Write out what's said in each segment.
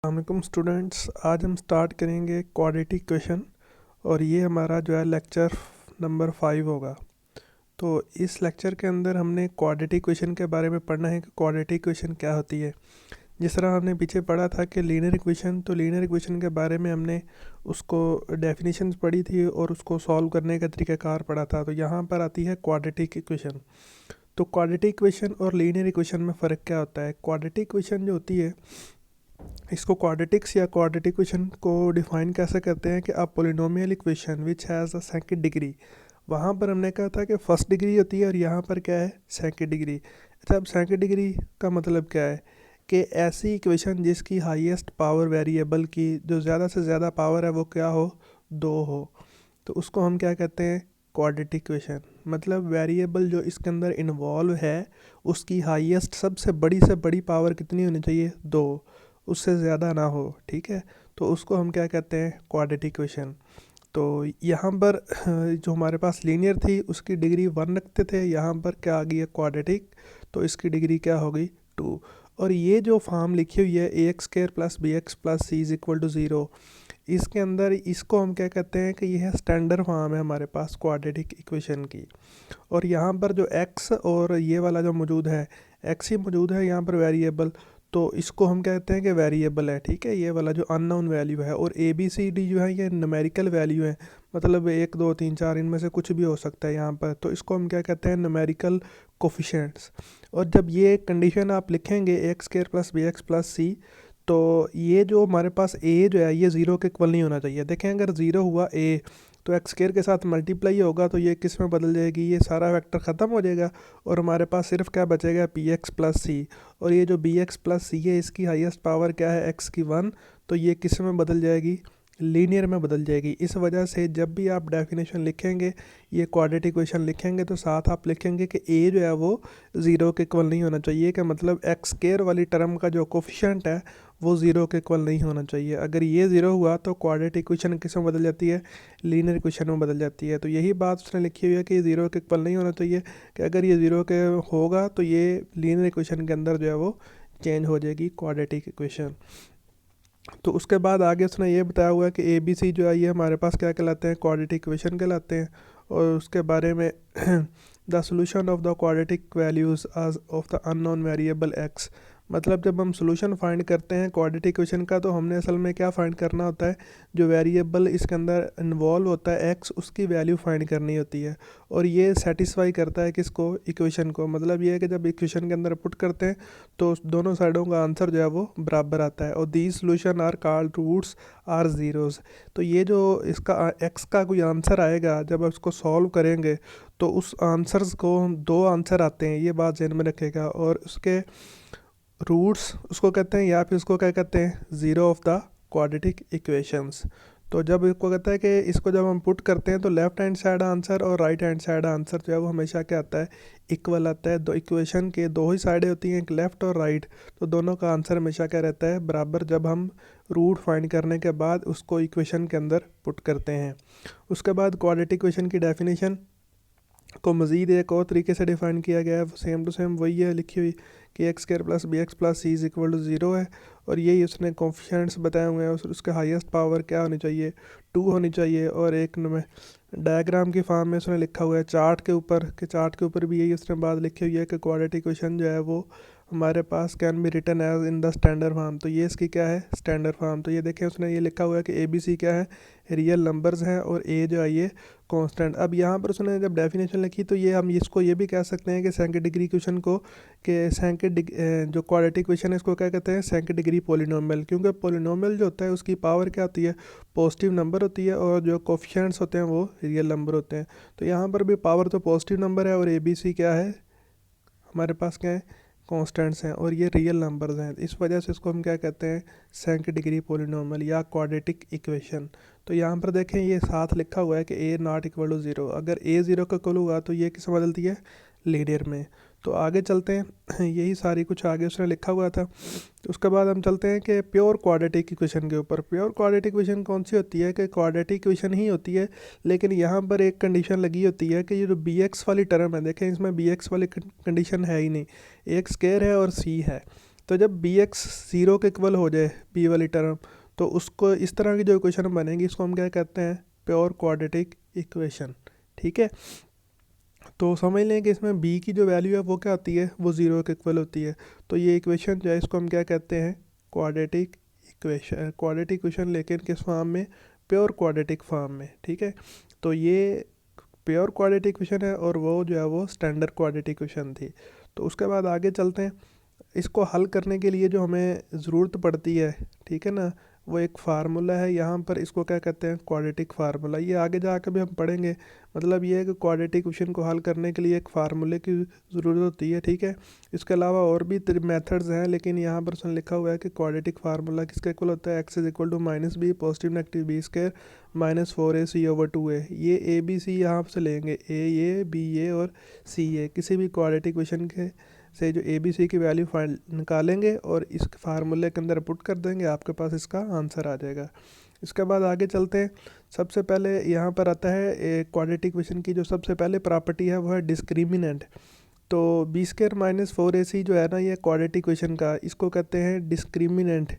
अस्सलामुअलैकुम स्टूडेंट्स, आज हम स्टार्ट करेंगे क्वाड्रेटिक इक्वेशन और ये हमारा जो है लेक्चर नंबर 5 होगा। तो इस लेक्चर के अंदर हमने क्वाड्रेटिक इक्वेशन के बारे में पढ़ना है कि क्वाड्रेटिक इक्वेशन क्या होती है। जिस तरह हमने पीछे पढ़ा था कि लीनियर इक्वेशन, तो लीनियर इक्वेशन के बारे में हमने उसको डेफिनेशंस पढ़ी थी और उसको सॉल्व करने का तरीक़ाकार पढ़ा था। तो यहाँ पर आती है क्वाड्रेटिक इक्वेशन। तो क्वाड्रेटिक इक्वेशन और लीनियर इक्वेशन में फ़र्क क्या होता है? क्वाड्रेटिक इक्वेशन जो होती है, इसको क्वाड्रेटिक्स या क्वाड्रेटिक इक्वेशन को डिफाइन कैसे करते हैं कि a polynomial equation which has a second degree. वहाँ पर हमने कहा था कि फर्स्ट डिग्री होती है और यहाँ पर क्या है, सेकंड डिग्री। अच्छा, अब सेकंड डिग्री का मतलब क्या है कि ऐसी इक्वेशन जिसकी हाईएस्ट पावर वेरिएबल की जो ज़्यादा से ज़्यादा पावर है वो क्या हो, 2 हो, तो उसको हम क्या कहते हैं, क्वाड्रेटिक इक्वेशन। मतलब वेरिएबल जो इसके अंदर इन्वॉल्व है उसकी हाईएस्ट सबसे बड़ी से बड़ी पावर कितनी होनी चाहिए, 2, उससे ज़्यादा ना हो। ठीक है, तो उसको हम क्या कहते हैं, क्वाड्रेटिक इक्वेशन। तो यहाँ पर जो हमारे पास लीनियर थी उसकी डिग्री 1 रखते थे, यहाँ पर क्या आ गई है, क्वाड्रेटिक, तो इसकी डिग्री क्या हो गई, 2। और ये जो फॉर्म लिखी हुई है ax² + bx + c = 0, इसके अंदर इसको हम क्या कहते हैं कि यह स्टैंडर्ड फॉर्म है हमारे पास क्वाड्रेटिक इक्वेशन की। और यहाँ पर जो x और ये वाला जो मौजूद है, x ही मौजूद है यहाँ पर वेरिएबल, तो इसको हम कहते हैं कि वेरिएबल है। ठीक है, ये वाला जो अननोन वैल्यू है, और ए बी सी डी जो है ये न्यूमेरिकल वैल्यू है, मतलब 1 2 3 4 इनमें से कुछ भी हो सकता है यहाँ पर, तो इसको हम क्या कहते हैं, न्यूमेरिकल कोफिशिएंट्स। और जब ये कंडीशन आप लिखेंगे ax² + bx + c, तो ये जो हमारे पास a जो है ये 0 के इक्वल नहीं होना चाहिए। देखें, अगर 0 हुआ a तो x² के साथ मल्टीप्लाई होगा तो ये किस में बदल जाएगी, ये सारा वेक्टर ख़त्म हो जाएगा और हमारे पास सिर्फ क्या बचेगा, px + c। और ये जो bx + c है इसकी हाईएस्ट पावर क्या है, x की 1, तो ये किस में बदल जाएगी, लीनियर में बदल जाएगी। इस वजह से जब भी आप डेफिनेशन लिखेंगे, ये क्वाड्रेटिक इक्वेशन लिखेंगे, तो साथ आप लिखेंगे कि a जो है वो 0 के इक्वल नहीं होना चाहिए, कि मतलब x² वाली टर्म का जो कोफिशिएंट है वो 0 के इक्वल नहीं होना चाहिए। अगर ये 0 हुआ तो क्वाड्रेटिक इक्वेशन किस में बदल जाती है, लीनियर इक्वेशन में बदल जाती है। तो यही बात उसने लिखी हुई है कि 0 के इक्वल नहीं होना चाहिए, कि अगर ये 0 के होगा तो ये लीनियर इक्वेशन के अंदर जो है वो चेंज हो जाएगी, क्वाड्रेटिक इक्वेशन। तो उसके बाद आगे उसने ये बताया हुआ है कि ए बी सी जो है ये हमारे पास क्या कहलाते हैं, क्वाड्रेटिक इक्वेशन कहलाते हैं। और उसके बारे में the solution of the quadratic values as of the unknown variable x. मतलब जब हम सोल्यूशन फाइंड करते हैं क्वाड्रेटिक इक्वेशन का, तो हमने असल में क्या फाइंड करना होता है, जो वेरिएबल इसके अंदर इन्वॉल्व होता है एक्स, उसकी वैल्यू फाइंड करनी होती है। और ये सेटिस्फाई करता है किसको, इक्वेशन को। मतलब ये है कि जब इक्वेशन के अंदर पुट करते हैं तो दोनों साइडों का आंसर जो है वो बराबर आता है। और these solution are called roots or zeros. तो ये जो इसका एक्स का कोई आंसर आएगा, जब आप इसको सॉल्व करेंगे तो उस आंसर्स को 2 आंसर आते हैं, ये बात ध्यान में रखेगा। और उसके रूट्स उसको कहते हैं, या फिर उसको क्या कहते हैं, zero of the quadratic equations. तो जब इसको कहता है कि इसको जब हम पुट करते हैं तो लेफ़्ट हैंड साइड आंसर और राइट हैंड साइड आंसर जो है वो हमेशा क्या आता है, इक्वल आता है। दो इक्वेशन के 2 ही साइडें होती हैं, एक लेफ़्ट और राइट, तो दोनों का आंसर हमेशा क्या रहता है, बराबर, जब हम रूट फाइंड करने के बाद उसको इक्वेशन के अंदर पुट करते हैं। उसके बाद क्वाड्रेटिक इक्वेशन की डेफिनेशन को मज़ीद एक और तरीके से डिफ़ाइन किया गया है, सेम टू सेम वही है लिखी हुई कि x² + bx + c = 0 है। और यही उसने कोफिशिएंट्स बताए हुए हैं। उसके हाईएस्ट पावर क्या होनी चाहिए, 2 होनी चाहिए। और एक में डायग्राम की फॉर्म में उसने लिखा हुआ है चार्ट के ऊपर, कि चार्ट के ऊपर भी यही उसने बात लिखी हुई है कि क्वाड्रेटिक इक्वेशन जो है वो हमारे पास can be written as in the standard form. तो ये इसकी क्या है, स्टैंडर्ड फॉर्म। तो ये देखें, उसने ये लिखा हुआ है कि ए बी सी क्या है, रियल नंबर्स हैं, और ए जो है ये कांस्टेंट। अब यहाँ पर उसने जब डेफिनेशन लिखी तो ये हम इसको ये भी कह सकते हैं कि सेकंड डिग्री इक्वेशन को, कि जो क्वाड्रेटिक इक्वेशन है इसको क्या कहते हैं, सेकंड डिग्री पॉलिनोमियल। क्योंकि पॉलिनोमियल जो होता है उसकी पावर क्या होती है, पॉजिटिव नंबर होती है, और जो कोफिशिएंट्स होते हैं वो रियल नंबर होते हैं। तो यहाँ पर भी पावर तो पॉजिटिव नंबर है, और ए बी सी क्या है, हमारे पास क्या है, कॉन्स्टेंट्स हैं, और ये रियल नंबर्स हैं। इस वजह से इसको हम क्या कहते हैं, सेकंड डिग्री पॉलिनोमियल या क्वाड्रेटिक इक्वेशन। तो यहाँ पर देखें, ये साथ लिखा हुआ है कि a ≠ 0। अगर a 0 का इक्वल हुआ तो ये किस में बदलती है, लीनियर में। तो आगे चलते हैं, यही सारी कुछ आगे उसने लिखा हुआ था। तो उसके बाद हम चलते हैं कि प्योर क्वाड्रेटिक इक्वेशन के ऊपर। प्योर क्वाड्रेटिक इक्वेशन कौन सी होती है, कि क्वाड्रेटिक इक्वेशन ही होती है, लेकिन यहाँ पर एक कंडीशन लगी होती है कि ये जो बी एक्स वाली टर्म है, देखें इसमें बी एक्स वाली कंडीशन है ही नहीं, एक स्क्वायर है और सी है। तो जब बी एक्स ज़ीरो के इक्वल हो जाए बी वाली टर्म, तो उसको इस तरह की जो इक्वेशन बनेगी इसको हम क्या कहते हैं, प्योर क्वाड्रेटिक इक्वेशन। ठीक है, तो समझ लें कि इसमें b की जो वैल्यू है वो क्या होती है, वो ज़ीरो के इक्वल होती है। तो ये इक्वेशन जो है इसको हम क्या कहते हैं, क्वाड्रेटिक इक्वेशन। क्वाड्रेटिक इक्वेशन लेकिन किस फॉर्म में, प्योर क्वाड्रेटिक फॉर्म में। ठीक है, तो ये प्योर क्वाड्रेटिक इक्वेशन है और वो जो है वो स्टैंडर्ड क्वाड्रेटिक इक्वेशन थी। तो उसके बाद आगे चलते हैं। इसको हल करने के लिए जो हमें ज़रूरत पड़ती है, ठीक है ना, वो एक फार्मूला है यहाँ पर, इसको क्या कहते हैं, क्वाड्रेटिक फार्मूला। ये आगे जाकर भी हम पढ़ेंगे। मतलब ये है कि क्वाड्रेटिक इक्वेशन को हल करने के लिए एक फार्मूले की ज़रूरत होती है। ठीक है, इसके अलावा और भी मेथड्स हैं, लेकिन यहाँ पर उसने लिखा हुआ है कि क्वाड्रेटिक फार्मूला किसका इक्वल होता है, X is equal to minus B positive negative B square minus 4ac over 2a। ये ए बी सी यहाँ से लेंगे, ए बी ए और सी ए, किसी भी क्वाड्रेटिक इक्वेशन के से जो ए बी सी की वैल्यू फाइंड निकालेंगे और इस फार्मूले के अंदर पुट कर देंगे, आपके पास इसका आंसर आ जाएगा। इसके बाद आगे चलते हैं। सबसे पहले यहाँ पर आता है क्वाड्रेटिक इक्वेशन की जो सबसे पहले प्रॉपर्टी है वो है डिस्क्रिमिनेंट। तो बी स्क्वायर माइनस 4ac जो है ना, ये क्वाड्रेटिक इक्वेशन का, इसको कहते हैं डिस्क्रिमिनेंट।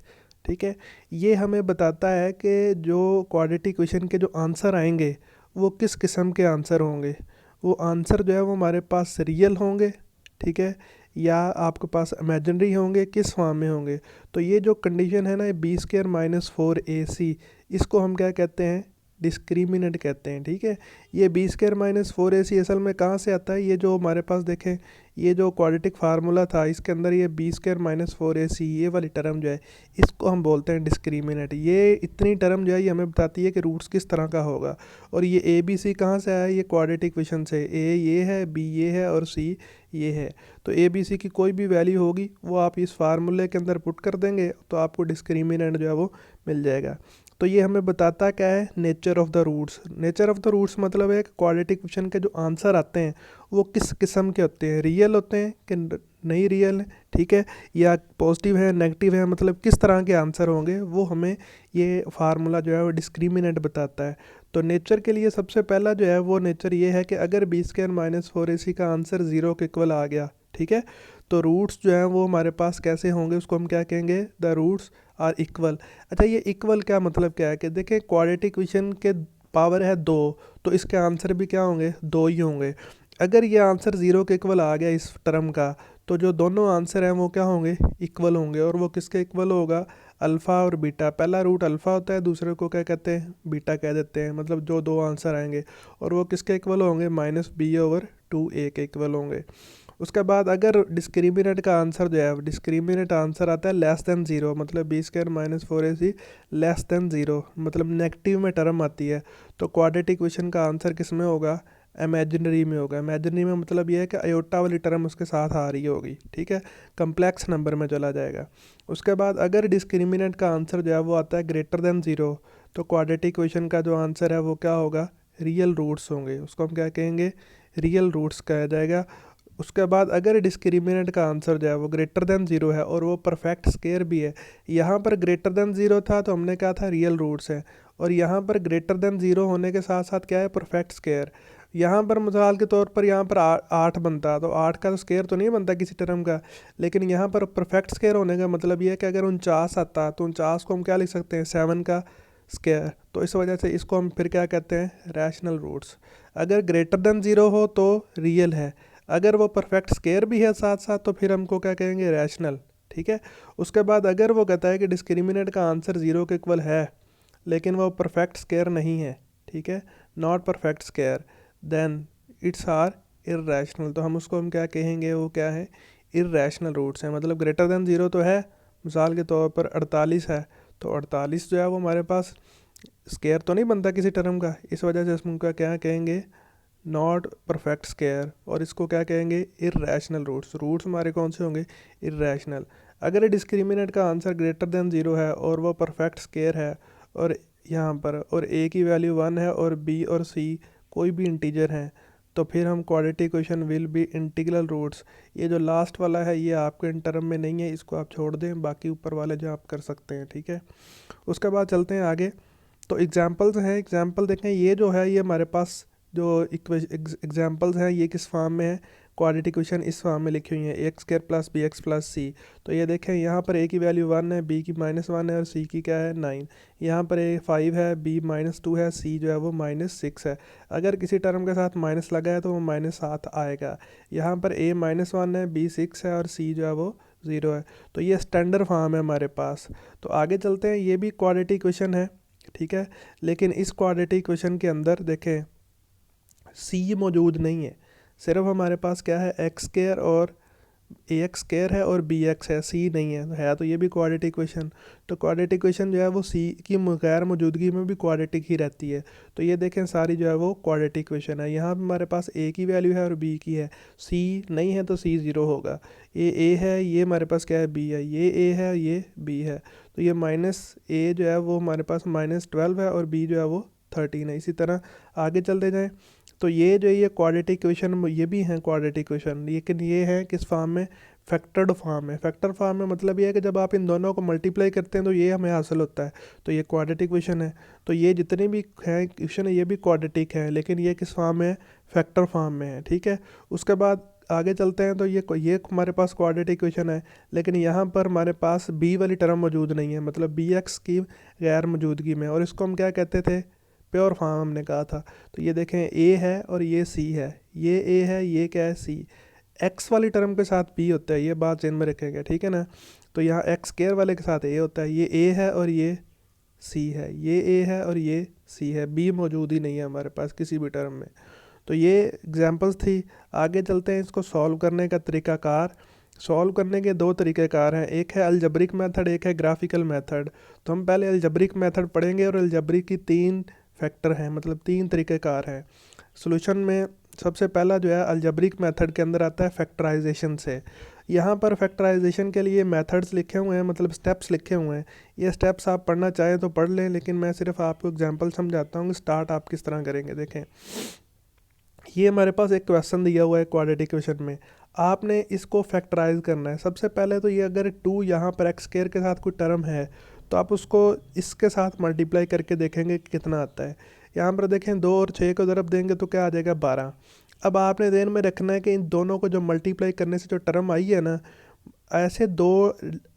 ठीक है, ये हमें बताता है कि जो क्वाड्रेटिक इक्वेशन के जो आंसर आएंगे वो किस किस्म के आंसर होंगे। वो आंसर जो है वो हमारे पास रियल होंगे, ठीक है, या आपके पास इमेजिनरी होंगे, किस फॉर्म में होंगे। तो ये जो कंडीशन है ना, ये बी स्क्वायर माइनस 4ac, इसको हम क्या कहते हैं, डिस्क्रिमिनेंट कहते हैं। ठीक है, ये बी स्क्वायर माइनस 4ac असल में कहाँ से आता है, ये जो हमारे पास देखें, ये जो क्वाड्रेटिक फार्मूला था इसके अंदर ये बी स्क्वायर माइनस 4ac ये वाली टर्म जो है इसको हम बोलते हैं डिस्क्रिमिनेंट। ये इतनी टर्म जो है ये हमें बताती है कि रूट्स किस तरह का होगा। और ये ए बी सी कहाँ से आया, ये क्वाड्रेटिक इक्वेशन से। ए ये है, बी ये है और सी ये है। तो ए बी सी की कोई भी वैल्यू होगी वो आप इस फार्मूले के अंदर पुट कर देंगे तो आपको डिस्क्रिमिनेंट जो है वो मिल जाएगा। तो ये हमें बताता क्या है, nature of the roots. Nature of the roots मतलब है कि क्वाड्रेटिक इक्वेशन के जो आंसर आते हैं वो किस किस्म के होते हैं, रियल होते हैं कि नहीं रियल है, ठीक है, या पॉजिटिव है नेगेटिव है, मतलब किस तरह के आंसर होंगे वो हमें ये फार्मूला जो है वो डिस्क्रिमिनेंट बताता है। तो नेचर के लिए सबसे पहला जो है वो नेचर ये है कि अगर बी स्क्वायर माइनस 4ac का आंसर ज़ीरो के इक्वल आ गया, ठीक है, तो रूट्स जो हैं वो हमारे पास कैसे होंगे, उसको हम क्या कहेंगे, द रूट्स आर इक्वल। अच्छा, ये इक्वल क्या मतलब क्या है कि देखें क्वाड्रेटिक इक्वेशन के पावर है 2, तो इसके आंसर भी क्या होंगे, 2 ही होंगे। अगर ये आंसर ज़ीरो के इक्वल आ गया इस टर्म का, तो जो दोनों आंसर हैं वो क्या होंगे, इक्वल होंगे। और वो किसके इक्वल होगा, अल्फ़ा और बीटा। पहला रूट अल्फ़ा होता है, दूसरे को क्या कहते हैं, बीटा कह देते हैं। मतलब जो दो आंसर आएंगे और वो किसके इक्वल होंगे, माइनस बी ओवर 2a के इक्वल होंगे। उसके बाद अगर डिस्क्रिमिनेंट का आंसर जो है, डिस्क्रिमिनेंट आंसर आता है लेस देन ज़ीरो, मतलब B square minus 4ac less than zero, मतलब नेगेटिव में टर्म आती है, तो क्वाड्रेटिक इक्वेशन का आंसर किस में होगा, इमेजिनरी में होगा। इमेजिनरी में मतलब ये है कि अयोटा वाली टर्म उसके साथ आ रही होगी, ठीक है, कम्प्लेक्स नंबर में चला जाएगा। उसके बाद अगर डिस्क्रिमिनेंट का आंसर जो है वो आता है ग्रेटर देन ज़ीरो, तो क्वाड्रेटिक इक्वेशन का जो आंसर है वो क्या होगा, रियल रूट्स होंगे। उसको हम क्या कहेंगे, रियल रूट्स कहा जाएगा। उसके बाद अगर डिस्क्रिमिनेंट का आंसर जो है वो ग्रेटर देन ज़ीरो है और वो परफेक्ट स्क्वायर भी है, यहाँ पर ग्रेटर देन ज़ीरो था तो हमने कहा था रियल रूट्स हैं, और यहाँ पर ग्रेटर देन ज़ीरो होने के साथ साथ क्या है, परफेक्ट स्क्वायर। यहाँ पर मिसाल के तौर पर यहाँ पर 8 बनता, तो 8 का तो स्क्वायर तो नहीं बनता किसी टर्म का, लेकिन यहाँ पर परफेक्ट स्क्वायर होने का मतलब ये है कि अगर 49 आता तो 49 को हम क्या लिख सकते हैं, 7 का स्क्वायर। तो इस वजह से इसको हम फिर क्या कहते हैं, रैशनल रूट्स। अगर ग्रेटर देन ज़ीरो हो तो रियल है, अगर वो परफेक्ट स्क्वायर भी है साथ साथ तो फिर हमको क्या कहेंगे, रैशनल। ठीक है, उसके बाद अगर वो कहता है कि डिस्क्रिमिनेंट का आंसर ज़ीरो के इक्वल है लेकिन वो परफेक्ट स्क्वायर नहीं है, ठीक है, not perfect square, then it's are irrational. तो हम उसको हम क्या कहेंगे, वो क्या है, इर्रेशनल रूट्स हैं। मतलब ग्रेटर देन ज़ीरो तो है, मिसाल के तौर पर 48 है, तो 48 जो है वो हमारे पास स्क्वायर तो नहीं बनता किसी टर्म का, इस वजह से हम क्या कहेंगे, नॉट परफेक्ट स्क्वायर, और इसको क्या कहेंगे, इर्रेशनल रूट्स। रूट्स हमारे कौन से होंगे, इर्रेशनल। अगर डिस्क्रिमिनेंट का आंसर ग्रेटर देन ज़ीरो है और वो परफेक्ट स्क्वायर है, और यहाँ पर और a की वैल्यू 1 है और b और c कोई भी इंटीजर हैं, तो फिर हम quadratic equation will be integral roots. ये जो लास्ट वाला है ये आपके इन टर्म में नहीं है, इसको आप छोड़ दें, बाकी ऊपर वाले जो आप कर सकते हैं, ठीक है। उसके बाद चलते हैं आगे। तो एग्जांपल्स हैं, एग्जांपल देखें, ये जो है ये हमारे पास जो एग्जांपल्स हैं ये किस फॉर्म में है, क्वाड्रेटिक इक्वेशन इस फॉर्म में लिखी हुई है, x square plus b x plus c. तो ये देखें यहाँ पर ए की वैल्यू 1 है, बी की -1 है और सी की क्या है 9। यहाँ पर ए 5 है, बी -2 है, सी जो है वो -6 है। अगर किसी टर्म के साथ माइनस लगा है तो वो -7 आएगा। यहाँ पर ए -1 है, बी 6 है और सी जो है वो 0 है। तो ये स्टैंडर्ड फॉर्म है हमारे पास। तो आगे चलते हैं, ये भी क्वाड्रेटिक इक्वेशन है, ठीक है। लेकिन इस क्वाड्रेटिक इक्वेशन के अंदर देखें सी मौजूद नहीं है, सिर्फ हमारे पास क्या है एक्स स्क्वायर और ए एक्स स्क्वायर है और बी एक्स है, सी नहीं है तो ये भी क्वाड्रेटिक इक्वेशन। तो क्वाड्रेटिक इक्वेशन जो है वो सी की गैर मौजूदगी में भी क्वाड्रेटिक ही रहती है। तो ये देखें सारी जो है वो क्वाड्रेटिक इक्वेशन है। यहाँ पे हमारे पास ए की वैल्यू है और बी की है, सी नहीं है तो सी 0 होगा। ये ए है, ये हमारे पास क्या है बी है, ये ए है, ये बी है। तो ये -a जो है वो हमारे पास -12 है और बी जो है वो 13 है। इसी तरह आगे चलते जाएँ तो ये जो ये क्वाड्रेटिक इक्वेशन ये भी हैं क्वाड्रेटिक इक्वेशन, लेकिन ये हैं किस फॉर्म में, फैक्टर्ड फॉर्म में। फैक्टर फॉर्म में मतलब ये है कि जब आप इन दोनों को मल्टीप्लाई करते हैं तो ये हमें हासिल होता है। तो ये क्वाड्रेटिक इक्वेशन है। तो ये जितने भी हैं इक्वेशन है ये भी क्वाड्रेटिक है, लेकिन ये किस फॉर्म में है, फैक्टर फॉर्म में है, ठीक है। उसके बाद आगे चलते हैं तो ये हमारे पास क्वाड्रेटिक इक्वेशन है, लेकिन यहाँ पर हमारे पास बी वाली टर्म मौजूद नहीं है, मतलब बी एक्स की गैर मौजूदगी में, और इसको हम क्या कहते थे, प्योर फॉर्म हमने कहा था। तो ये देखें ए है और ये सी है, ये ए है, ये क्या है सी। एक्स वाली टर्म के साथ बी होता है, ये बात ध्यान में रखेंगे, ठीक है ना। तो यहाँ एक्स स्क्वायर वाले के साथ ए होता है, ये ए है और ये सी है, ये ए है और ये सी है, बी मौजूद ही नहीं है हमारे पास किसी भी टर्म में। तो ये एग्जांपल्स थी। आगे चलते हैं, इसको सॉल्व करने का तरीक़ाकार। सॉल्व करने के दो तरीक़ेकार हैं, एक है अलजब्रिक मेथड, एक है ग्राफिकल मेथड। तो हम पहले अलजब्रिक मेथड पढ़ेंगे, और अलजब्रिक की 3 फैक्टर हैं, मतलब 3 तरीक़ेकार हैं सॉल्यूशन में। सबसे पहला जो है अलजब्रिक मेथड के अंदर आता है फैक्टराइजेशन से। यहाँ पर फैक्टराइजेशन के लिए मेथड्स लिखे हुए हैं, मतलब स्टेप्स लिखे हुए हैं। ये स्टेप्स आप पढ़ना चाहें तो पढ़ लें, लेकिन मैं सिर्फ आपको एग्जांपल समझाता हूँ कि स्टार्ट आप किस तरह करेंगे। देखें ये हमारे पास एक क्वेश्चन दिया हुआ है क्वाड्रेटिक इक्वेशन में, आपने इसको फैक्टराइज करना है। सबसे पहले तो ये अगर 2 यहाँ पर एक्स स्क्वायर के साथ कोई टर्म है तो आप उसको इसके साथ मल्टीप्लाई करके देखेंगे कि कितना आता है। यहाँ पर देखें 2 और 6 को ज़रब देंगे तो क्या आ जाएगा 12। अब आपने ध्यान में रखना है कि इन दोनों को जो मल्टीप्लाई करने से जो टर्म आई है ना, ऐसे 2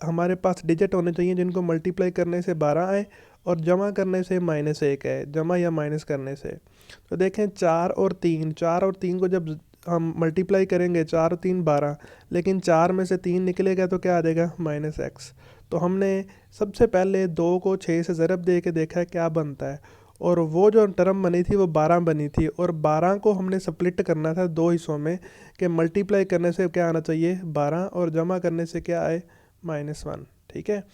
हमारे पास डिजिट होने चाहिए जिनको मल्टीप्लाई करने से 12 आए और जमा करने से -1 है, जमा या माइनस करने से। तो देखें 4 और 3 को जब हम मल्टीप्लाई करेंगे, 4 और 3 12, लेकिन 4 में से 3 निकलेगा तो क्या आ जाएगा -x। तो हमने सबसे पहले 2 को 6 से ज़रब दे के देखा है क्या बनता है, और वो जो टर्म बनी थी वो 12 बनी थी, और 12 को हमने स्प्लिट करना था 2 हिस्सों में, कि मल्टीप्लाई करने से क्या आना चाहिए 12 और जमा करने से क्या आए -1, ठीक है।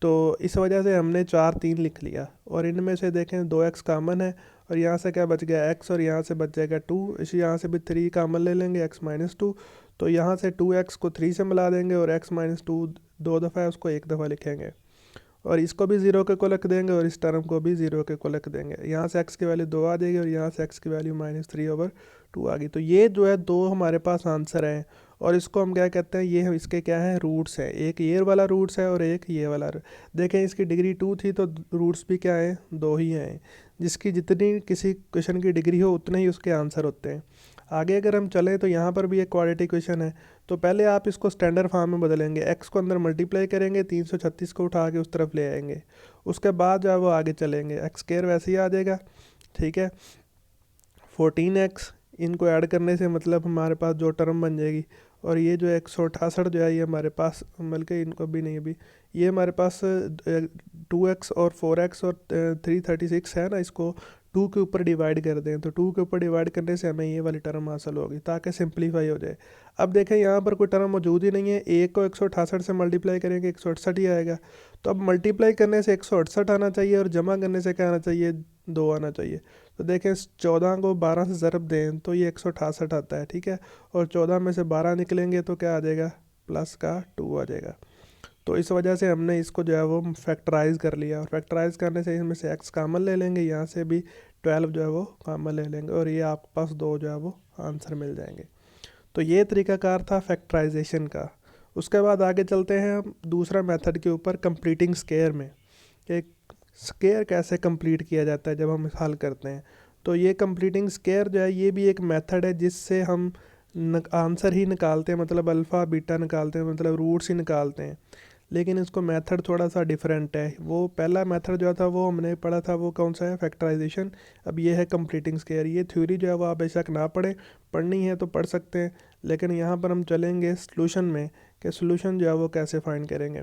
तो इस वजह से हमने 4 3 लिख लिया, और इनमें से देखें 2x कामन है, और यहाँ से क्या बच गया x, और यहाँ से बच जाएगा 2। इसी यहाँ से भी 3 कामन ले लेंगे, x -2। तो यहाँ से 2x को 3 से मिला देंगे, और x -2 2 दफ़ा है उसको 1 दफ़ा लिखेंगे, और इसको भी 0 के को लिख देंगे, और इस टर्म को भी 0 के को लिख देंगे। यहाँ से x की वैल्यू 2 आ जाएगी, और यहाँ से x की वैल्यू -3/2 आ गई। तो ये जो है 2 हमारे पास आंसर हैं, और इसको हम क्या कहते हैं, ये इसके क्या है रूट्स हैं, एक ये वाला रूट्स है और एक ये वाला। देखें इसकी डिग्री 2 थी तो रूट्स भी क्या हैं 2 ही हैं। जिसकी जितनी किसी क्वेश्चन की डिग्री हो उतने ही उसके आंसर होते हैं। आगे अगर हम चलें तो यहाँ पर भी एक क्वाड्रेटिक इक्वेशन है। तो पहले आप इसको स्टैंडर्ड फॉर्म में बदलेंगे, x को अंदर मल्टीप्लाई करेंगे, 336 को उठा के उस तरफ ले आएंगे। उसके बाद जो है वो आगे चलेंगे, एक्स स्क्वायर वैसे ही आ जाएगा, ठीक है। 14x इनको ऐड करने से मतलब हमारे पास जो टर्म बन जाएगी, और ये जो 168 जो है ये हमारे पास, बल्कि इनको भी नहीं, अभी ये हमारे पास 2x और 4x और 336 है ना, इसको 2 के ऊपर डिवाइड कर दें, तो 2 के ऊपर डिवाइड करने से हमें ये वाली टर्म हासिल होगी, ताकि सिंप्लीफाई हो जाए। अब देखें यहाँ पर कोई टर्म मौजूद ही नहीं है, a को 168 से मल्टीप्लाई करेंगे 168 ही आएगा। तो अब मल्टीप्लाई करने से 168 आना चाहिए, और जमा करने से क्या आना चाहिए 2 आना चाहिए। तो देखें 14 को 12 से ज़रब दें तो ये 168 आता है, ठीक है। और 14 में से 12 निकलेंगे तो क्या आ जाएगा +2 आ जाएगा। तो इस वजह से हमने इसको जो है वो फैक्टराइज़ कर लिया, और फैक्टराइज़ करने से इसमें से x कामन ले लेंगे, यहाँ से भी 12 जो है वो कामन ले लेंगे, और ये आपके पास 2 जो है वो आंसर मिल जाएंगे। तो ये तरीक़ाकार था फैक्टराइजेशन का। उसके बाद आगे चलते हैं हम दूसरा मेथड के ऊपर, कंप्लीटिंग स्क्वायर में, कि स्क्वायर कैसे कंप्लीट किया जाता है जब हम हल करते हैं। तो ये कंप्लीटिंग स्क्वायर जो है ये भी एक मेथड है जिससे हम आंसर ही निकालते हैं, मतलब अल्फ़ा बीटा निकालते हैं, मतलब रूट्स ही निकालते हैं। लेकिन इसको मेथड थोड़ा सा डिफरेंट है। वो पहला मेथड जो था वो हमने पढ़ा था, वो कौन सा है, फैक्टराइजेशन। अब ये है कंप्लीटिंग स्क्वायर। ये थ्योरी जो है वो आप बेशक ना पढ़ें, पढ़नी है तो पढ़ सकते हैं, लेकिन यहाँ पर हम चलेंगे सॉल्यूशन में कि सॉल्यूशन जो है वो कैसे फाइंड करेंगे।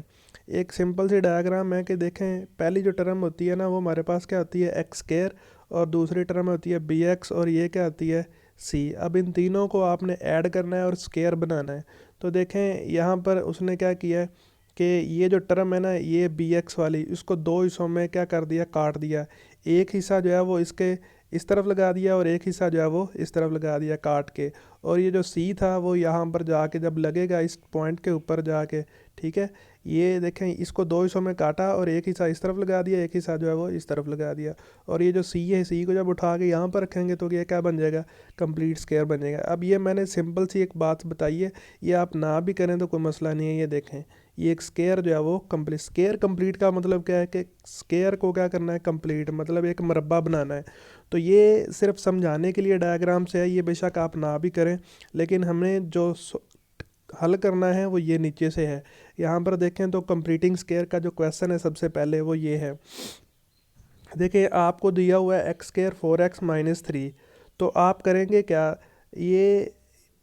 एक सिंपल सी डायग्राम है कि देखें, पहली जो टर्म होती है ना वो हमारे पास क्या होती है, एक्स स्क्वायर, और दूसरी टर्म होती है बी एक्स, और ये क्या होती है, सी। अब इन तीनों को आपने ऐड करना है और स्क्वायर बनाना है। तो देखें यहाँ पर उसने क्या किया है कि ये जो टर्म है ना, ये बी एक्स वाली, इसको दो हिस्सों में क्या कर दिया, काट दिया। एक हिस्सा जो है वो इसके इस तरफ लगा दिया और एक हिस्सा जो है वो इस तरफ लगा दिया काट के। और ये जो सी था वो यहाँ पर जाके जब लगेगा इस पॉइंट के ऊपर जाके, ठीक है। ये देखें, इसको दो हिस्सों में काटा और एक हिस्सा इस तरफ लगा दिया, एक हिस्सा जो है वो इस तरफ लगा दिया। और ये जो सी है, सी को जब उठा के यहाँ पर रखेंगे तो ये क्या बन जाएगा, कंप्लीट स्क्वायर बन जाएगा। अब ये मैंने सिंपल सी एक बात बताई है, ये आप ना भी करें तो कोई मसला नहीं है। ये देखें, ये एक स्क्वायर जो है वो कंप्लीट, स्क्वायर कंप्लीट का मतलब क्या है कि स्क्वायर को क्या करना है, कंप्लीट, मतलब एक मरबा बनाना है। तो ये सिर्फ समझाने के लिए डायग्राम से है, ये बेशक आप ना भी करें, लेकिन हमें जो हल करना है वो ये नीचे से है। यहाँ पर देखें तो कंप्लीटिंग स्क्वायर का जो क्वेश्चन है सबसे पहले वो ये है। देखिए आपको दिया हुआ है एक्स स्क्वायर 4x-3। तो आप करेंगे क्या, ये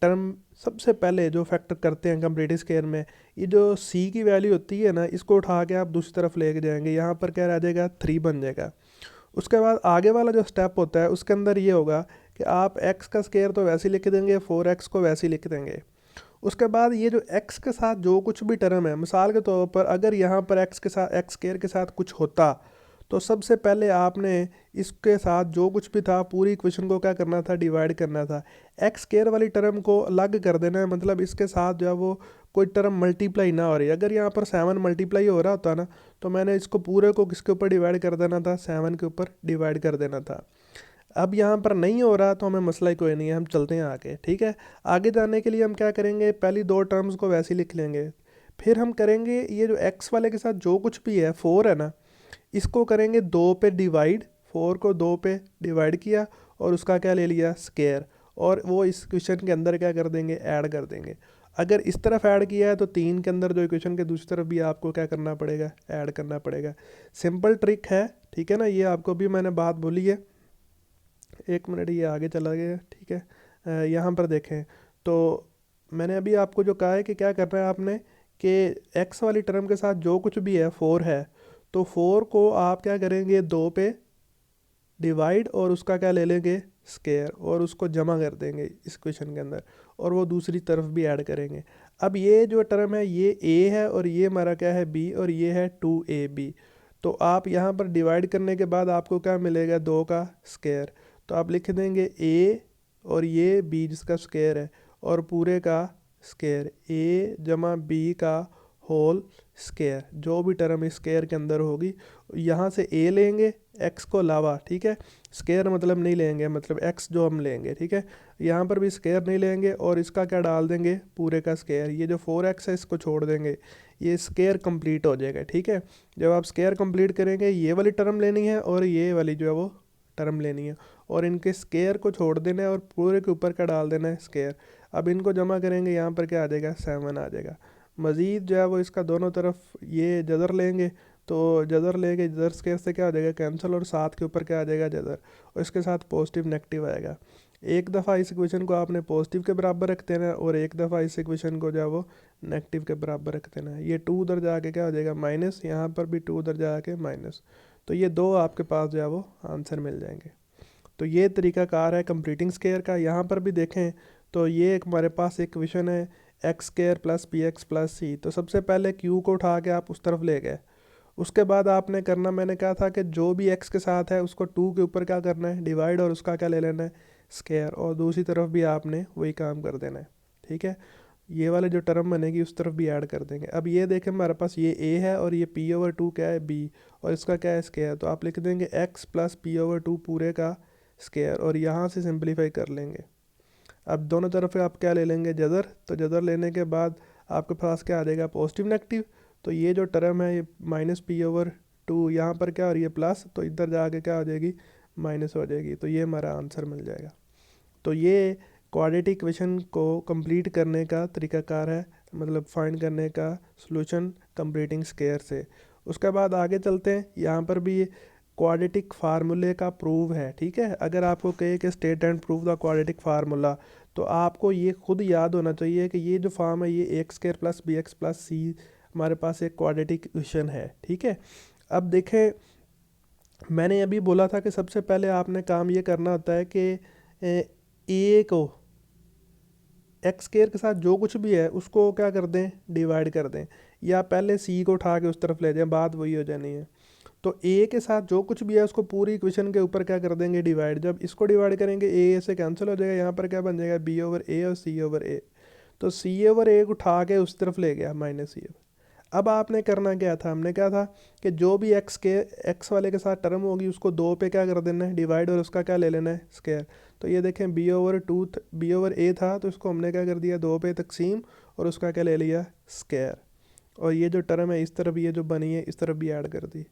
टर्म सबसे पहले जो फैक्टर करते हैं कंप्लीट स्क्वायर में, ये जो सी की वैल्यू होती है ना, इसको उठा के आप दूसरी तरफ लेके जाएंगे, यहाँ पर क्या रह जाएगा, 3 बन जाएगा। उसके बाद आगे वाला जो स्टेप होता है उसके अंदर ये होगा कि आप एक्स का स्क्वायर तो वैसे ही लिख देंगे, 4x को वैसे ही लिख देंगे। उसके बाद ये जो x के साथ जो कुछ भी टर्म है, मिसाल के तौर पर अगर यहाँ पर x के साथ, एक्स स्क्वायर के साथ कुछ होता, तो सबसे पहले आपने इसके साथ जो कुछ भी था पूरी इक्वेशन को क्या करना था, डिवाइड करना था। एक्स स्क्वायर वाली टर्म को अलग कर देना है, मतलब इसके साथ जो है वो कोई टर्म मल्टीप्लाई ना हो रही। अगर यहाँ पर 7 मल्टीप्लाई हो रहा होता ना, तो मैंने इसको पूरे को किसके ऊपर डिवाइड कर देना था, 7 के ऊपर डिवाइड कर देना था। अब यहाँ पर नहीं हो रहा तो हमें मसला ही कोई नहीं है, हम चलते हैं आगे, ठीक है। आगे जाने के लिए हम क्या करेंगे, पहली दो टर्म्स को वैसे ही लिख लेंगे। फिर हम करेंगे ये जो x वाले के साथ जो कुछ भी है, 4 है ना, इसको करेंगे 2 पे डिवाइड। 4 को 2 पे डिवाइड किया और उसका क्या ले लिया, स्क्वायर, और वो इस क्वेश्चन के अंदर क्या कर देंगे, ऐड कर देंगे। अगर इस तरफ ऐड किया है तो 3 के अंदर जो इक्वेशन के दूसरी तरफ भी आपको क्या करना पड़ेगा, ऐड करना पड़ेगा। सिंपल ट्रिक है, ठीक है ना। ये आपको भी मैंने बात बोली है, एक मिनट, ये आगे चला गया, ठीक है। यहाँ पर देखें तो मैंने अभी आपको जो कहा है कि क्या करना है आपने, कि एक्स वाली टर्म के साथ जो कुछ भी है, 4 है, तो 4 को आप क्या करेंगे, 2 पे डिवाइड और उसका क्या ले लेंगे, स्क्वायर, और उसको जमा कर देंगे इस क्वेश्चन के अंदर, और वो दूसरी तरफ भी ऐड करेंगे। अब ये जो टर्म है ये ए है और ये हमारा क्या है, बी, और ये है 2ab। तो आप यहाँ पर डिवाइड करने के बाद आपको क्या मिलेगा, 2 का स्क्वायर। तो आप लिख देंगे ए और ये बी जिसका स्क्वायर है, और पूरे का स्क्वायर, ए जमा बी का होल स्क्वायर, जो भी टर्म इस स्क्वायर के अंदर होगी। यहाँ से ए लेंगे एक्स को अलावा, ठीक है, स्क्वायर मतलब नहीं लेंगे, मतलब एक्स जो हम लेंगे, ठीक है। यहाँ पर भी स्क्वायर नहीं लेंगे और इसका क्या डाल देंगे, पूरे का स्क्वायर। ये जो 4x है इसको छोड़ देंगे, ये स्क्वायर कंप्लीट हो जाएगा, ठीक है। जब आप स्क्वायर कंप्लीट करेंगे, ये वाली टर्म लेनी है और ये वाली जो है वो टर्म लेनी है, और इनके स्क्वायर को छोड़ देना है और पूरे के ऊपर का डाल देना है, स्क्वायर। अब इनको जमा करेंगे, यहाँ पर क्या आ जाएगा, 7 आ जाएगा। मज़ीद जो है वो इसका दोनों तरफ ये जदर लेंगे, तो जदर लेके जदर स्क्वायर से क्या हो जाएगा, कैंसिल, और 7 के ऊपर क्या आ जाएगा, जदर, और इसके साथ पॉजिटिव नेगेटिव आएगा। एक दफ़ा इस इक्वेशन को आपने पॉजिटिव के बराबर रख देना है और एक दफ़ा इस इक्वेशन को जो है वो नेगेटिव के बराबर रख देना है। ये 2 उधर जाके क्या हो जाएगा, माइनस, यहाँ पर भी 2 उधर जाके माइनस। तो ये 2 आपके पास जो है वो आंसर मिल जाएंगे। तो ये तरीकाकार है कंप्लीटिंग स्क्वायर का। यहाँ पर भी देखें तो ये एक हमारे पास एक इक्वेशन है, x square plus p x plus c. तो सबसे पहले क्यू को उठा के आप उस तरफ ले गए। उसके बाद आपने करना, मैंने कहा था कि जो भी एक्स के साथ है उसको 2 के ऊपर क्या करना है, डिवाइड, और उसका क्या ले लेना है, स्क्वायर, और दूसरी तरफ भी आपने वही काम कर देना है, ठीक है। ये वाले जो टर्म बनेगी उस तरफ भी ऐड कर देंगे। अब ये देखें हमारे पास ये ए है और ये p/2 क्या है, बी, और इसका क्या है, स्क्वायर। तो आप लिख देंगे एक्स प्लस p/2 पूरे का स्क्वायर, और यहाँ से सिंप्लीफाई कर लेंगे। अब दोनों तरफ आप क्या ले लेंगे, जदर। तो जदर लेने के बाद आपके पास क्या आ जाएगा, पॉजिटिव नेगेटिव। तो ये जो टर्म है ये -p/2, यहाँ पर क्या हो रही है, प्लस, तो इधर जाके क्या हो जाएगी, माइनस हो जाएगी। तो ये हमारा आंसर मिल जाएगा। तो ये क्वाड्रेटिक इक्वेशन को कंप्लीट करने का तरीकाकार है, मतलब फाइंड करने का सॉल्यूशन कंप्लीटिंग स्क्वायर से। उसके बाद आगे चलते हैं, यहाँ पर भी क्वाड्रेटिक फार्मूले का प्रूव है, ठीक है। अगर आपको कहे कि state and prove the quadratic formula, तो आपको ये खुद याद होना चाहिए कि ये जो फॉर्म है ये x square plus b x plus c हमारे पास एक क्वाड्रेटिक इक्वेशन है, ठीक है। अब देखें, मैंने अभी बोला था कि सबसे पहले आपने काम ये करना होता है कि ए को एक्स स्क्वायर के साथ जो कुछ भी है उसको क्या कर दें, डिवाइड कर दें, या पहले सी को उठा के उस तरफ ले जाएं, बात वही हो जानी है। तो ए के साथ जो कुछ भी है उसको पूरी इक्वेशन के ऊपर क्या कर देंगे, डिवाइड। जब इसको डिवाइड करेंगे ए से कैंसिल हो जाएगा, यहाँ पर क्या बन जाएगा, बी ओवर ए और सी ओवर ए। तो सी ओवर ए को उठा के उस तरफ ले गया, माइनस सी ओवर। अब आपने करना क्या था, हमने कहा था कि जो भी एक्स वाले के साथ टर्म होगी उसको दो पे क्या कर देना है, डिवाइड, और उसका क्या ले लेना है, स्क्वायर। तो ये देखें बी ओवर ए था, तो इसको हमने क्या कर दिया, दो पे तकसीम, और उसका क्या ले लिया, स्क्वायर। और ये जो टर्म है इस तरफ ये जो बनी है इस तरफ भी ऐड कर दी।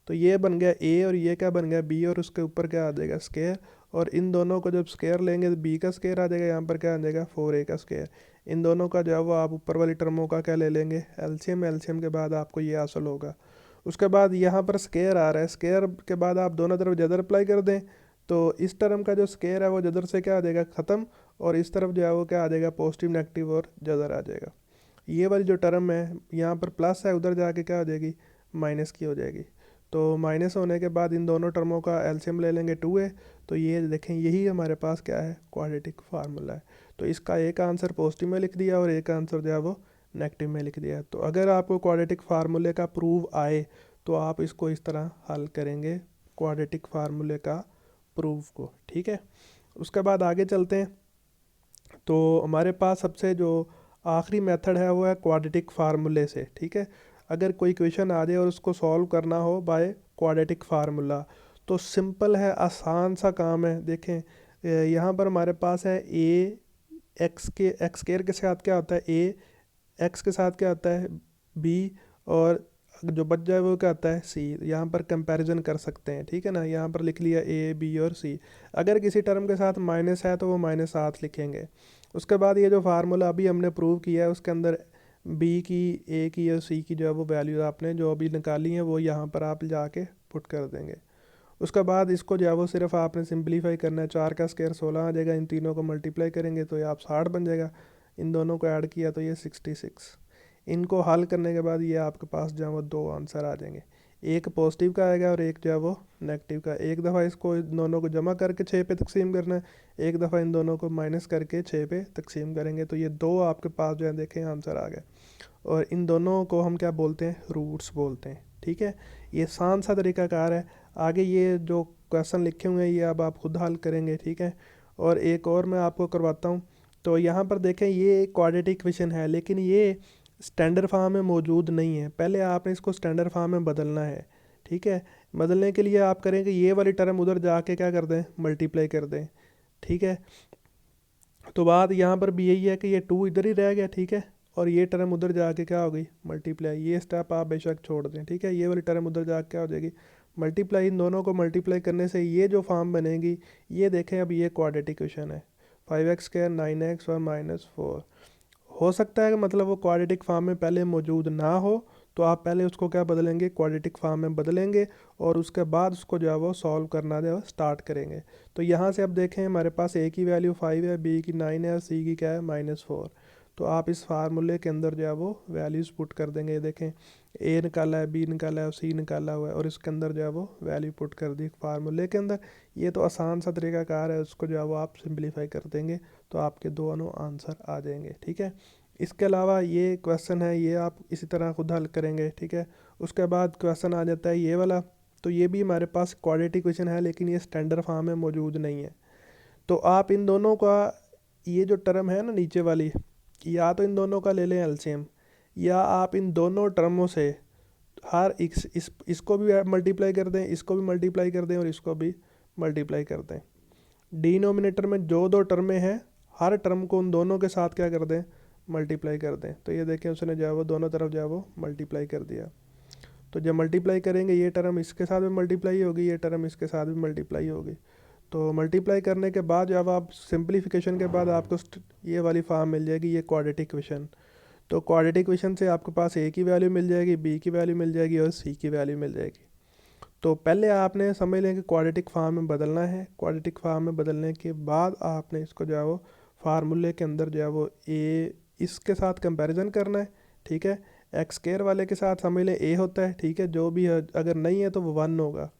तो ये बन गया ए और ये क्या बन गया, बी, और उसके ऊपर क्या आ जाएगा, स्क्वायर। और इन दोनों को जब स्क्वायर लेंगे तो बी का स्क्वायर आ जाएगा, यहाँ पर क्या आ जाएगा, 4a का स्क्वायर। इन दोनों का जो है वो आप ऊपर वाली टर्मों का क्या ले लेंगे, एलसीएम। एलसीएम के बाद आपको ये हासिल होगा। उसके बाद यहाँ पर स्क्वायर आ रहा है, स्क्वायर के बाद आप दोनों तरफ जदर अप्लाई कर दें, तो इस टर्म का जो स्क्वायर है वो जदर से क्या आ जाएगा, ख़त्म, और इस तरफ जो है वो क्या आ जाएगा, पॉजिटिव नेगेटिव और जदर आ जाएगा। ये वाली जो टर्म है यहाँ पर प्लस है, उधर जाके क्या हो जाएगी, माइनस की हो जाएगी। तो माइनस होने के बाद इन दोनों टर्मों का एलसीएम ले लेंगे 2a। तो ये देखें यही हमारे पास क्या है, क्वाड्रेटिक फार्मूला है। तो इसका एक आंसर पॉजिटिव में लिख दिया और एक आंसर जो है वो नेगेटिव में लिख दिया। तो अगर आपको क्वाड्रेटिक फार्मूले का प्रूव आए तो आप इसको इस तरह हल करेंगे, क्वाड्रेटिक फार्मूले का प्रूफ को, ठीक है। उसके बाद आगे चलते हैं। तो हमारे पास सबसे जो आखिरी मेथड है वो है क्वाड्रेटिक फार्मूले से, ठीक है। अगर कोई क्वेश्चन आ जाए और उसको सॉल्व करना हो बाय क्वाड्रेटिक फार्मूला, तो सिंपल है, आसान सा काम है। देखें यहाँ पर हमारे पास है ए एक्स स्क्वायर के साथ क्या होता है, ए एक्स के साथ क्या होता है, बी, और जो बच जाए वो क्या होता है, सी। यहाँ पर कंपैरिजन कर सकते हैं, ठीक है ना। यहाँ पर लिख लिया ए बी और सी। अगर किसी टर्म के साथ माइनस है तो वो -7 लिखेंगे। उसके बाद ये जो फार्मूला अभी हमने प्रूव किया है उसके अंदर बी की, ए की और सी की जो है वो वैल्यू आपने जो अभी निकाली है वो यहाँ पर आप जाके पुट कर देंगे। उसके बाद इसको जो है वो सिर्फ आपने सिंप्लीफाई करना है, 4 का स्क्वायर 16 आ जाएगा, इन तीनों को मल्टीप्लाई करेंगे तो ये आप 60 बन जाएगा, इन दोनों को ऐड किया तो ये 66। इनको हल करने के बाद ये आपके पास जो है वो दो आंसर आ जाएंगे, एक पॉजिटिव का आएगा और एक जो है वो नेगेटिव का। एक दफ़ा इसको इन दोनों को जमा करके 6 पे तकसीम करना है, एक दफ़ा इन दोनों को माइनस करके 6 पे तकसीम करेंगे, तो ये दो आपके पास जो है देखें आंसर आ गए। और इन दोनों को हम क्या बोलते हैं, रूट्स बोलते हैं, ठीक है। ये आसान सा तरीकाकार है। आगे ये जो क्वेश्चन लिखे हुए हैं ये अब आप खुद हल करेंगे, ठीक है। और एक और मैं आपको करवाता हूँ। तो यहाँ पर देखें ये क्वाड्रेटिक इक्वेशन है लेकिन ये स्टैंडर्ड फॉर्म में मौजूद नहीं है, पहले आपने इसको स्टैंडर्ड फॉर्म में बदलना है, ठीक है। बदलने के लिए आप करेंगे ये वाली टर्म उधर जाके क्या कर दें, मल्टीप्लाई कर दें, ठीक है। तो बात यहाँ पर भी यही है कि ये 2 इधर ही रह गया, ठीक है, और ये टर्म उधर जाके क्या हो गई, मल्टीप्लाई। ये स्टेप आप बेशक छोड़ दें, ठीक है। ये वाली टर्म उधर जाके क्या हो जाएगी, मल्टीप्लाई। इन दोनों को मल्टीप्लाई करने से ये जो फॉर्म बनेगी, ये देखें अब ये क्वाड्रेटिक इक्वेशन है, 5x² 9x और -4। हो सकता है कि मतलब वो क्वाड्रेटिक फॉर्म में पहले मौजूद ना हो, तो आप पहले उसको क्या बदलेंगे, क्वाड्रेटिक फॉर्म में बदलेंगे, और उसके बाद उसको जो है वो सॉल्व करना जो है स्टार्ट करेंगे। तो यहाँ से अब देखें हमारे पास ए की वैल्यू 5 है, बी की 9 है और सी की क्या है, -4। तो आप इस फार्मूले के अंदर जो है वो वैल्यूज़ पुट कर देंगे। ये देखें ए निकाला है, बी निकाला है और सी निकाला हुआ है, और इसके अंदर जो है वो वैल्यू पुट कर दी फार्मूले के अंदर। ये तो आसान सा तरीकाकार है, उसको जो है वो आप सिंप्लीफाई कर देंगे तो आपके दोनों आंसर आ जाएंगे, ठीक है। इसके अलावा ये क्वेश्चन है ये आप इसी तरह खुद हल करेंगे, ठीक है। उसके बाद क्वेश्चन आ जाता है ये वाला। तो ये भी हमारे पास क्वाड्रेटिक इक्वेशन है लेकिन ये स्टैंडर्ड फॉर्म में मौजूद नहीं है। तो आप इन दोनों का, ये जो टर्म है ना नीचे वाली, या तो इन दोनों का ले लें एलसीएम, या आप इन दोनों टर्मों से हर इसको भी मल्टीप्लाई कर दें, इसको भी मल्टीप्लाई कर दें और इसको भी मल्टीप्लाई कर दें। डिनोमिनेटर में जो दो टर्में हैं हर टर्म को उन दोनों के साथ क्या कर दें, मल्टीप्लाई कर दें। तो ये देखें उसने जो है वो दोनों तरफ जो है वो मल्टीप्लाई कर दिया। तो जब मल्टीप्लाई करेंगे ये टर्म इसके साथ भी मल्टीप्लाई होगी, ये टर्म इसके साथ भी मल्टीप्लाई होगी। तो मल्टीप्लाई करने के बाद जब आप सिंप्लीफिकेशन के बाद आपको ये वाली फॉर्म मिल जाएगी, ये क्वाड्रेटिक इक्वेशन। तो क्वाड्रेटिक इक्वेशन से आपके पास ए की वैल्यू मिल जाएगी, बी की वैल्यू मिल जाएगी और सी की वैल्यू मिल जाएगी। तो पहले आपने समझ लें कि क्वाड्रेटिक फॉर्म में बदलना है। क्वाड्रेटिक फॉर्म में बदलने के बाद आपने इसको जो है वो फार्मूले के अंदर जो है वो ए इसके साथ कंपैरिजन करना है, ठीक है। एक्स स्क्वायर वाले के साथ समझ लें ए होता है, ठीक है, जो भी है, अगर नहीं है तो वो 1 होगा,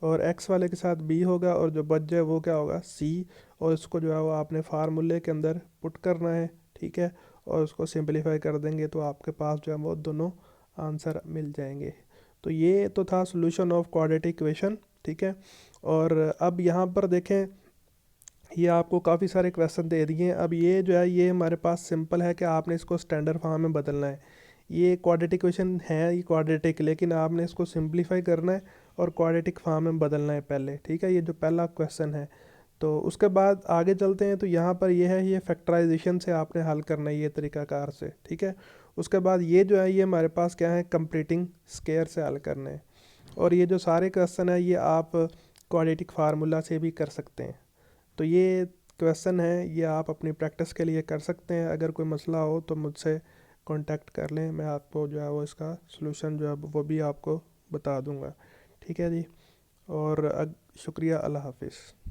और एक्स वाले के साथ बी होगा, और जो बच जाए वो क्या होगा, सी। और इसको जो है वो आपने फार्मूले के अंदर पुट करना है, ठीक है, और उसको सिंपलीफाई कर देंगे तो आपके पास जो है वो दोनों आंसर मिल जाएंगे। तो ये तो था सॉल्यूशन ऑफ क्वाड्रेटिक इक्वेशन, ठीक है। और अब यहाँ पर देखें, ये आपको काफ़ी सारे क्वेश्चन दे दिए हैं। अब ये जो है ये हमारे पास सिंपल है कि आपने इसको स्टैंडर्ड फॉर्म में बदलना है। ये क्वाड्रेटिक इक्वेशन है, ये क्वाड्रेटिक, लेकिन आपने इसको सिंपलीफाई करना है और क्वाड्रेटिक फॉर्म में बदलना है पहले, ठीक है। ये जो पहला क्वेश्चन है, तो उसके बाद आगे चलते हैं। तो यहाँ पर ये है, ये फैक्टराइजेशन से आपने हल करना है ये तरीकाकार से, ठीक है। उसके बाद ये जो है ये हमारे पास क्या है, कंप्लीटिंग स्क्वायर से हल करना है। और ये जो सारे क्वेश्चन है ये आप क्वाड्रेटिक फार्मूला से भी कर सकते हैं। तो ये क्वेश्चन है, ये आप अपनी प्रैक्टिस के लिए कर सकते हैं। अगर कोई मसला हो तो मुझसे कांटेक्ट कर लें, मैं आपको जो है वो इसका सलूशन जो है वो भी आपको बता दूंगा, ठीक है जी। और शुक्रिया, अल्लाह हाफिज़।